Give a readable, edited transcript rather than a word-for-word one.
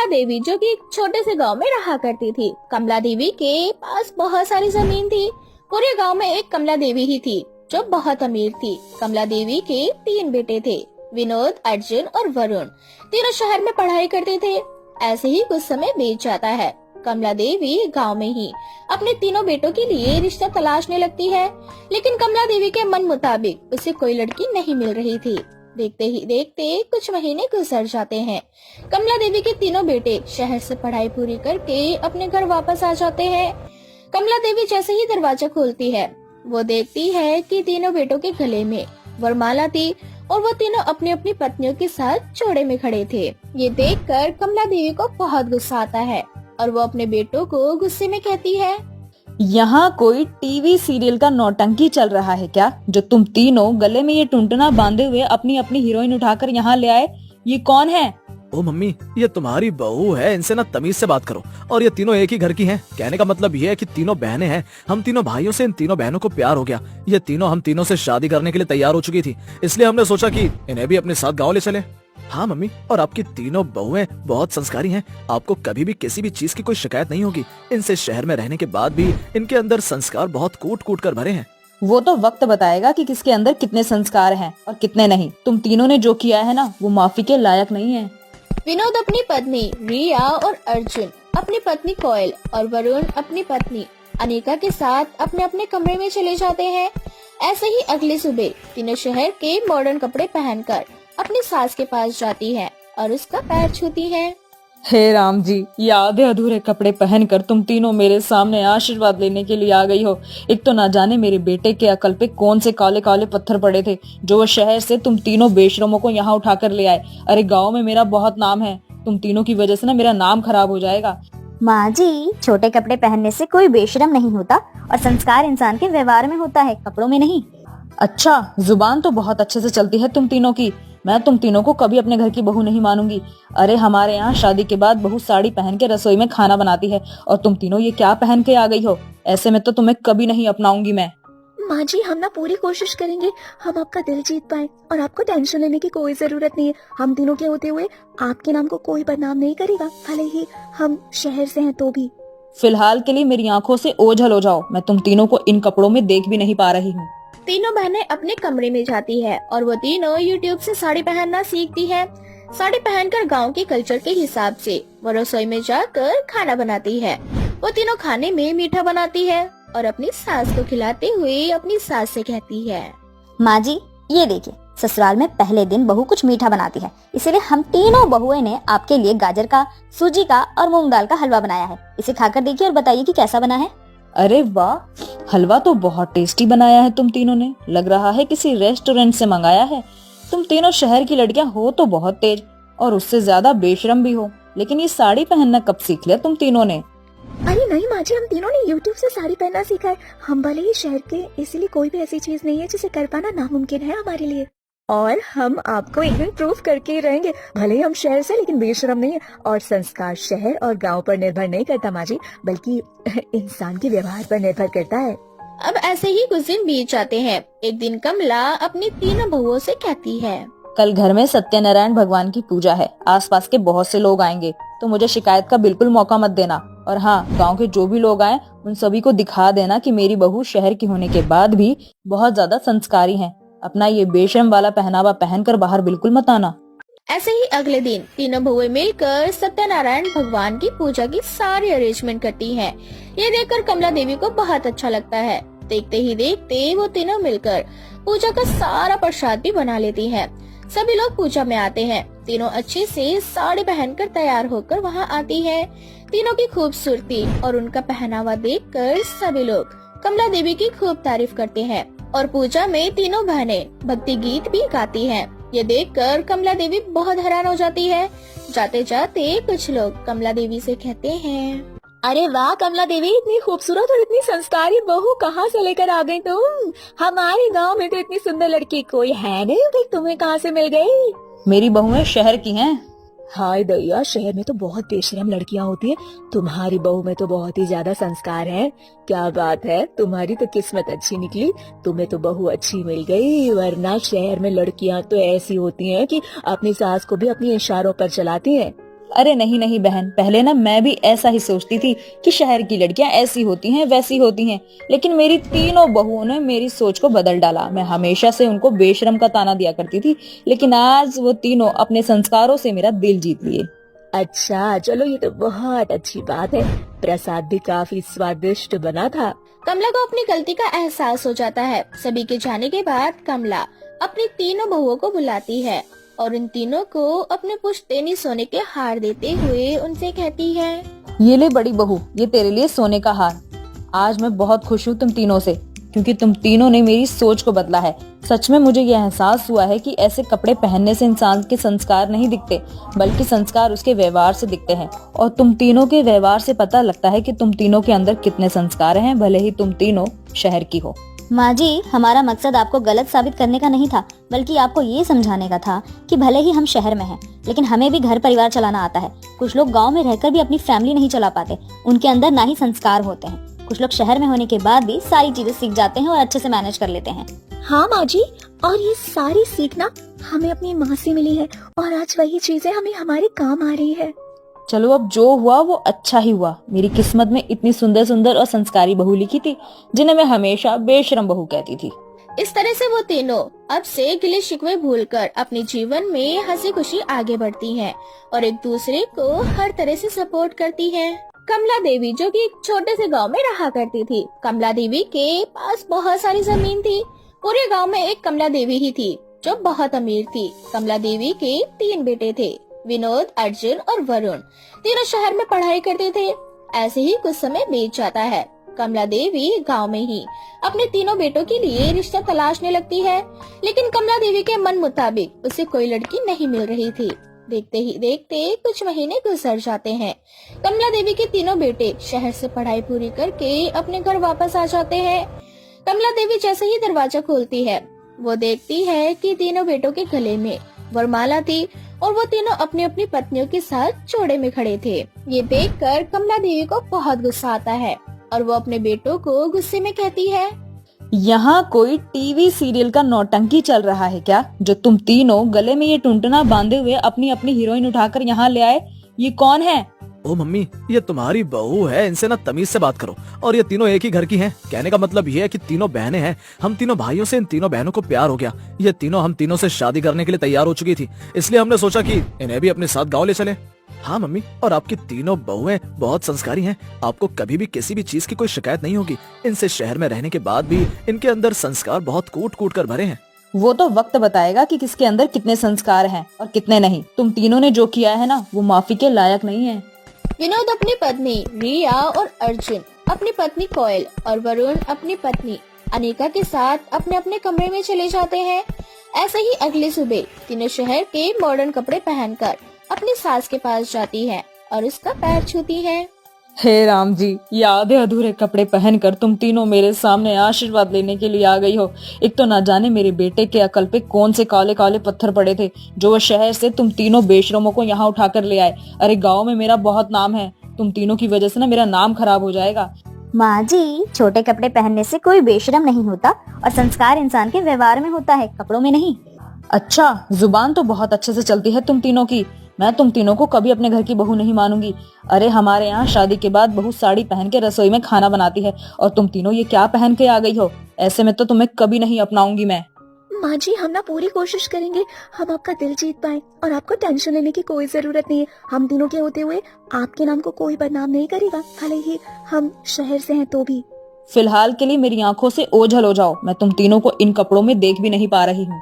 देवी जो कि एक छोटे से गांव में रहा करती थी। कमला देवी के पास बहुत सारी जमीन थी। पूरे गांव में एक कमला देवी ही थी जो बहुत अमीर थी। कमला देवी के 3 बेटे थे, विनोद, अर्जुन और वरुण। तीनों शहर में पढ़ाई करते थे। ऐसे ही कुछ समय बीत जाता है। कमला देवी गांव में ही अपने तीनों बेटों के लिए रिश्ता तलाशने लगती है, लेकिन कमला देवी के मन मुताबिक उसे कोई लड़की नहीं मिल रही थी। देखते ही देखते कुछ महीने गुजर जाते हैं। कमला देवी के तीनों बेटे शहर से पढ़ाई पूरी करके अपने घर वापस आ जाते हैं। कमला देवी जैसे ही दरवाजा खोलती है, वो देखती है कि तीनों बेटों के गले में वरमाला थी और वो तीनों अपनी अपनी पत्नियों के साथ जोड़े में खड़े थे। ये देखकर कमला देवी को बहुत गुस्सा आता है और वो अपने बेटों को गुस्से में कहती है, यहाँ कोई टीवी सीरियल का नौटंकी चल रहा है क्या, जो तुम तीनों गले में ये टुनटुना बांधे हुए अपनी अपनी हीरोइन उठाकर यहाँ ले आए? ये कौन है? ओ मम्मी, ये तुम्हारी बहू है, इनसे ना तमीज से बात करो। और ये तीनों एक ही घर की हैं। कहने का मतलब ये है कि तीनों बहनें हैं। हम तीनों भाइयों से इन तीनों बहनों को प्यार हो गया। ये तीनों हम तीनों से शादी करने के लिए तैयार हो चुकी थी, इसलिए हमने सोचा कि इन्हें भी अपने साथ गाँव ले चले। हाँ मम्मी, और आपकी तीनों बहुएं बहुत संस्कारी हैं। आपको कभी भी किसी भी चीज की कोई शिकायत नहीं होगी। इनसे शहर में रहने के बाद भी इनके अंदर संस्कार बहुत कूट कूट कर भरे हैं। वो तो वक्त बताएगा कि किसके अंदर कितने संस्कार हैं और कितने नहीं। तुम तीनों ने जो किया है ना, वो माफी के लायक नहीं है। विनोद अपनी पत्नी रिया और अर्जुन अपनी पत्नी कोयल और वरुण अपनी पत्नी अनिका के साथ अपने अपने कमरे में चले जाते हैं। ऐसे ही अगली सुबह तीनों शहर के मॉडर्न कपड़े पहनकर अपनी सास के पास जाती है और उसका पैर छूती है। हे राम जी, ये आधे अधूरे कपड़े पहनकर तुम तीनों मेरे सामने आशीर्वाद लेने के लिए आ गई हो। एक तो ना जाने मेरे बेटे के अकल पे कौन से काले काले पत्थर पड़े थे, जो वो शहर से तुम तीनों बेशरमों को यहाँ उठाकर ले आए। अरे गांव में मेरा बहुत नाम है, तुम तीनों की वजह से ना मेरा नाम खराब हो जाएगा। माँ जी, छोटे कपड़े पहनने से कोई बेशरम नहीं होता और संस्कार इंसान के व्यवहार में होता है, कपड़ों में नहीं। अच्छा, जुबान तो बहुत अच्छे से चलती है तुम तीनों की। मैं तुम तीनों को कभी अपने घर की बहू नहीं मानूंगी। अरे हमारे यहाँ शादी के बाद बहू साड़ी पहन के रसोई में खाना बनाती है, और तुम तीनों ये क्या पहन के आ गई हो? ऐसे में तो तुम्हें कभी नहीं अपनाऊंगी मैं। माँ जी, हम ना पूरी कोशिश करेंगे हम आपका दिल जीत पाए, और आपको टेंशन लेने की कोई जरूरत नहीं है। हम तीनों के होते हुए आपके नाम को कोई बदनाम नहीं करेगा, भले ही हम शहर से हैं तो भी। फिलहाल के लिए मेरी आंखों से ओझल हो जाओ। मैं तुम तीनों को इन कपड़ों में देख भी नहीं पा रही हूँ। तीनों बहनें अपने कमरे में जाती है और वो तीनों यूट्यूब से साड़ी पहनना सीखती है। साड़ी पहनकर गांव के कल्चर के हिसाब से वो रसोई में जाकर खाना बनाती है। वो तीनों खाने में मीठा बनाती है और अपनी सास को खिलाते हुए अपनी सास से कहती है, माँ जी, ये देखिए, ससुराल में पहले दिन बहू कुछ मीठा बनाती है, इसलिए हम तीनों बहुएं ने आपके लिए गाजर का, सूजी का और मूंग दाल का हलवा बनाया है। इसे खाकर देखिए और बताइए कि कैसा बना है। अरे वाह, हलवा तो बहुत टेस्टी बनाया है तुम तीनों ने। लग रहा है किसी रेस्टोरेंट से मंगाया है। तुम तीनों शहर की लड़कियां हो तो बहुत तेज और उससे ज्यादा बेशरम भी हो, लेकिन ये साड़ी पहनना कब सीख लिया तुम तीनों ने? अरे नहीं माँ जी, हम तीनों ने यूट्यूब से साड़ी पहनना सीखा है। हम भले ही शहर के, इसीलिए कोई भी ऐसी चीज नहीं है जिसे कर पाना नामुमकिन है हमारे लिए। और हम आपको एक दिन प्रूफ करके ही रहेंगे। भले ही हम शहर से, लेकिन बेशरम नहीं है। और संस्कार शहर और गांव पर निर्भर नहीं करता माँ जी, बल्कि इंसान के व्यवहार पर निर्भर करता है। अब ऐसे ही कुछ दिन बीत जाते हैं। एक दिन कमला अपनी तीनों बहुओं से कहती है, कल घर में सत्यनारायण भगवान की पूजा है। आसपास के बहुत से लोग आएंगे, तो मुझे शिकायत का बिल्कुल मौका मत देना। और हाँ, गांव के जो भी लोग आए उन सभी को दिखा देना कि मेरी बहू शहर की होने के बाद भी बहुत ज्यादा संस्कारी है। अपना ये बेशरम वाला पहनावा पहनकर बाहर बिल्कुल मत आना। ऐसे ही अगले दिन तीनों बहुएं मिलकर सत्यनारायण भगवान की पूजा की सारी अरेंजमेंट करती हैं। ये देखकर कमला देवी को बहुत अच्छा लगता है। देखते ही देखते वो तीनों मिलकर पूजा का सारा प्रसाद भी बना लेती हैं। सभी लोग पूजा में आते हैं। तीनों अच्छे से साड़ी पहनकर तैयार होकर वहाँ आती है। तीनों की खूबसूरती और उनका पहनावा देखकर सभी लोग कमला देवी की खूब तारीफ करते हैं और पूजा में तीनों बहनें भक्ति गीत भी गाती हैं। ये देखकर कमला देवी बहुत हैरान हो जाती है। जाते जाते कुछ लोग कमला देवी से कहते हैं, अरे वाह कमला देवी, इतनी खूबसूरत और इतनी संस्कारी बहू कहाँ से लेकर आ गई तुम? हमारे गांव में तो इतनी सुंदर लड़की कोई है नहीं, भाई तुम्हें कहाँ से मिल गई? मेरी बहुएं शहर की हैं। हाय दैया, शहर में तो बहुत बेशरम लड़कियां होती हैं। तुम्हारी बहू में तो बहुत ही ज्यादा संस्कार है। क्या बात है, तुम्हारी तो किस्मत अच्छी निकली, तुम्हें तो बहू अच्छी मिल गई। वरना शहर में लड़कियां तो ऐसी होती हैं कि अपनी सास को भी अपने इशारों पर चलाती हैं। अरे नहीं नहीं बहन, पहले ना मैं भी ऐसा ही सोचती थी कि शहर की लड़कियां ऐसी होती हैं वैसी होती हैं, लेकिन मेरी तीनों बहुओं ने मेरी सोच को बदल डाला। मैं हमेशा से उनको बेशरम का ताना दिया करती थी, लेकिन आज वो तीनों अपने संस्कारों से मेरा दिल जीत लिए। अच्छा चलो, ये तो बहुत अच्छी बात है। प्रसाद भी काफी स्वादिष्ट बना था। कमला को अपनी गलती का एहसास हो जाता है। सभी के जाने के बाद कमला अपनी तीनों बहुओं को बुलाती है और उन तीनों को अपने पुश्तैनी सोने के हार देते हुए उनसे कहती है, ये ले बड़ी बहू, ये तेरे लिए सोने का हार। आज मैं बहुत खुश हूँ तुम तीनों से, क्योंकि तुम तीनों ने मेरी सोच को बदला है। सच में मुझे यह एहसास हुआ है कि ऐसे कपड़े पहनने से इंसान के संस्कार नहीं दिखते, बल्कि संस्कार उसके व्यवहार से दिखते हैं। और तुम तीनों के व्यवहार से पता लगता है कि तुम तीनों के अंदर कितने संस्कार हैं, भले ही तुम तीनों शहर की हो। माँ जी, हमारा मकसद आपको गलत साबित करने का नहीं था, बल्कि आपको ये समझाने का था कि भले ही हम शहर में हैं, लेकिन हमें भी घर परिवार चलाना आता है। कुछ लोग गांव में रहकर भी अपनी फैमिली नहीं चला पाते, उनके अंदर ना ही संस्कार होते हैं। कुछ लोग शहर में होने के बाद भी सारी चीजें सीख जाते हैं और अच्छे से मैनेज कर लेते हैं। हाँ माँ जी, और ये सारी सीखना हमें अपनी माँ से मिली है, और आज वही चीजें हमें हमारे काम आ रही है। चलो, अब जो हुआ वो अच्छा ही हुआ। मेरी किस्मत में इतनी सुंदर सुंदर और संस्कारी बहू लिखी थी, जिन्हें मैं हमेशा बेशरम बहू कहती थी। इस तरह से वो तीनों अब से गिले शिकवे भूलकर अपने जीवन में हंसी खुशी आगे बढ़ती हैं और एक दूसरे को हर तरह से सपोर्ट करती हैं। कमला देवी, जो कि एक छोटे से गांव में रहा करती थी। कमला देवी के पास बहुत सारी जमीन थी। पूरे गांव में एक कमला देवी ही थी जो बहुत अमीर थी। कमला देवी के 3 बेटे थे, विनोद, अर्जुन और वरुण। तीनों शहर में पढ़ाई करते थे। ऐसे ही कुछ समय बीत जाता है। कमला देवी गांव में ही अपने तीनों बेटों के लिए रिश्ता तलाशने लगती है, लेकिन कमला देवी के मन मुताबिक उसे कोई लड़की नहीं मिल रही थी। देखते ही देखते कुछ महीने गुजर जाते हैं। कमला देवी के तीनों बेटे शहर से पढ़ाई पूरी करके अपने घर वापस आ जाते हैं। कमला देवी जैसे ही दरवाजा खोलती है, वो देखती है कि तीनों बेटों के गले में वरमाला थी और वो तीनों अपनी अपनी पत्नियों के साथ जोड़े में खड़े थे। ये देखकर कमला देवी को बहुत गुस्सा आता है और वो अपने बेटों को गुस्से में कहती है, यहाँ कोई टीवी सीरियल का नौटंकी चल रहा है क्या, जो तुम तीनों गले में ये टुनटुना बांधे हुए अपनी अपनी हीरोइन उठाकर यहाँ ले आए? ये कौन है? ओ मम्मी, ये तुम्हारी बहू है, इनसे ना तमीज से बात करो। और ये तीनों एक ही घर की हैं। कहने का मतलब ये है कि तीनों बहनें हैं। हम तीनों भाइयों से इन तीनों बहनों को प्यार हो गया। ये तीनों हम तीनों से शादी करने के लिए तैयार हो चुकी थी, इसलिए हमने सोचा कि इन्हें भी अपने साथ गाँव ले चले। हाँ मम्मी, और आपकी तीनों बहुएं बहुत संस्कारी हैं। आपको कभी भी किसी भी चीज की कोई शिकायत नहीं होगी। इनसे शहर में रहने के बाद भी इनके अंदर संस्कार बहुत कूट कूट कर भरे हैं। वो तो वक्त बताएगा कि किसके अंदर कितने संस्कार हैं और कितने नहीं। तुम तीनों ने जो किया है ना, वो माफी के लायक नहीं है। विनोद अपनी पत्नी रिया और अर्जुन अपनी पत्नी कोयल और वरुण अपनी पत्नी अनिका के साथ अपने अपने कमरे में चले जाते हैं। ऐसे ही अगली सुबह तीनों शहर के मॉडर्न कपड़े पहनकर अपनी सास के पास जाती है और उसका पैर छूती है। हे राम जी, याद है अधूरे कपड़े पहनकर तुम तीनों मेरे सामने आशीर्वाद लेने के लिए आ गई हो। एक तो ना जाने मेरे बेटे के अकल पे कौन से काले काले पत्थर पड़े थे, जो वो शहर से तुम तीनों बेशरमों को यहाँ उठाकर ले आए। अरे गांव में मेरा बहुत नाम है, तुम तीनों की वजह से ना मेरा नाम खराब हो जाएगा। माँ जी, छोटे कपड़े पहनने से कोई बेशरम नहीं होता, और संस्कार इंसान के व्यवहार में होता है, कपड़ों में नहीं। अच्छा, जुबान तो बहुत अच्छे से चलती है तुम तीनों की। मैं तुम तीनों को कभी अपने घर की बहू नहीं मानूंगी। अरे हमारे यहाँ शादी के बाद बहू साड़ी पहन के रसोई में खाना बनाती है, और तुम तीनों ये क्या पहन के आ गई हो? ऐसे में तो तुम्हें कभी नहीं अपनाऊंगी मैं। माँ जी, हम ना पूरी कोशिश करेंगे हम आपका दिल जीत पाए, और आपको टेंशन लेने की कोई जरूरत नहीं है। हम तीनों के होते हुए आपके नाम को कोई बदनाम नहीं करेगा, भले ही हम शहर से हैं तो भी। फिलहाल के लिए मेरी आंखों से ओझल हो जाओ। मैं तुम तीनों को इन कपड़ों में देख भी नहीं पा रही हूँ।